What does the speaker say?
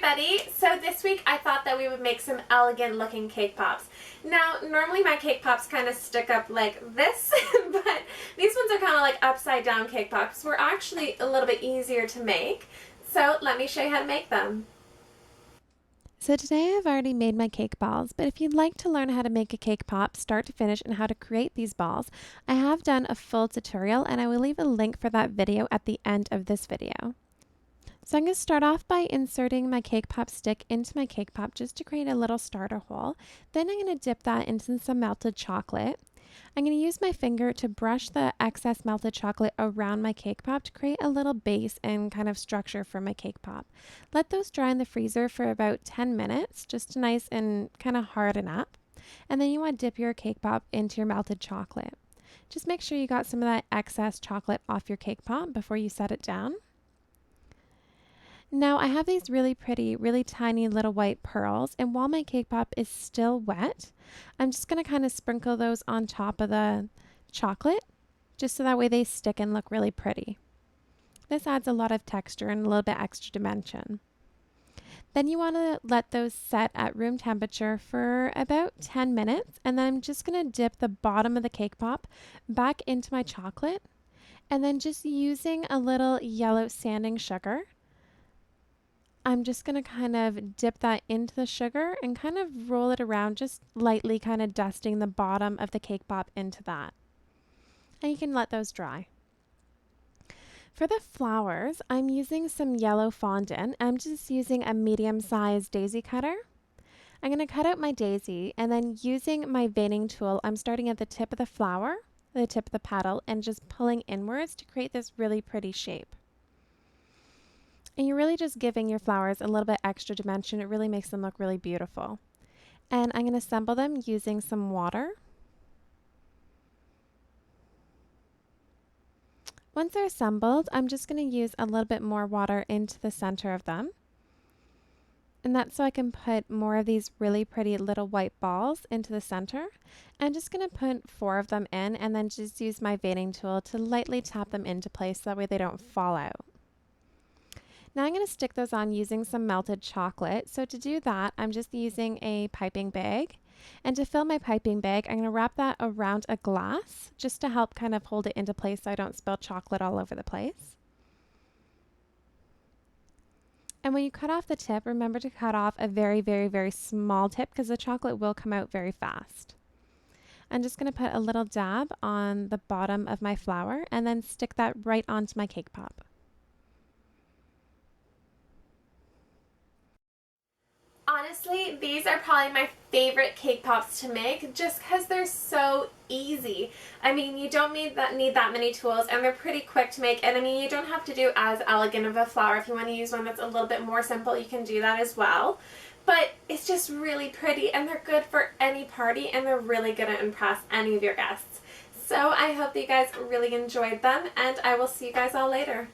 everybody! So this week I thought that we would make some elegant looking cake pops. Now normally my cake pops kind of stick up like this, but these ones are kind of like upside down cake pops. We're actually a little bit easier to make. So let me show you how to make them. So today I've already made my cake balls, but if you'd like to learn how to make a cake pop start to finish and how to create these balls, I have done a full tutorial and I will leave a link for that video at the end of this video. So I'm going to start off by inserting my cake pop stick into my cake pop just to create a little starter hole. Then I'm going to dip that into some melted chocolate. I'm going to use my finger to brush the excess melted chocolate around my cake pop to create a little base and kind of structure for my cake pop. Let those dry in the freezer for about 10 minutes, just to nice and kind of harden up. And then you want to dip your cake pop into your melted chocolate. Just make sure you got some of that excess chocolate off your cake pop before you set it down. Now I have these really pretty, really tiny little white pearls, and while my cake pop is still wet, I'm just going to kind of sprinkle those on top of the chocolate, just so that way they stick and look really pretty. This adds a lot of texture and a little bit extra dimension. Then you want to let those set at room temperature for about 10 minutes, and then I'm just going to dip the bottom of the cake pop back into my chocolate, and then just using a little yellow sanding sugar, I'm just going to kind of dip that into the sugar and kind of roll it around, just lightly kind of dusting the bottom of the cake pop into that. And you can let those dry. For the flowers, I'm using some yellow fondant. I'm just using a medium-sized daisy cutter. I'm going to cut out my daisy, and then using my veining tool, I'm starting at the tip of the flower, the tip of the petal, and just pulling inwards to create this really pretty shape. And you're really just giving your flowers a little bit extra dimension. It really makes them look really beautiful. And I'm going to assemble them using some water. Once they're assembled, I'm just going to use a little bit more water into the center of them. And that's so I can put more of these really pretty little white balls into the center. I'm just going to put 4 of them in and then just use my veining tool to lightly tap them into place so that way they don't fall out. Now I'm going to stick those on using some melted chocolate. So to do that, I'm just using a piping bag. And to fill my piping bag, I'm going to wrap that around a glass just to help kind of hold it into place so I don't spill chocolate all over the place. And when you cut off the tip, remember to cut off a very, very, very small tip because the chocolate will come out very fast. I'm just going to put a little dab on the bottom of my flower and then stick that right onto my cake pop. Honestly, these are probably my favorite cake pops to make just because they're so easy. I mean, you don't need that many tools, and they're pretty quick to make. And I mean, you don't have to do as elegant of a flower. If you want to use one that's a little bit more simple, you can do that as well. But it's just really pretty, and they're good for any party, and they're really going to impress any of your guests. So I hope that you guys really enjoyed them, and I will see you guys all later.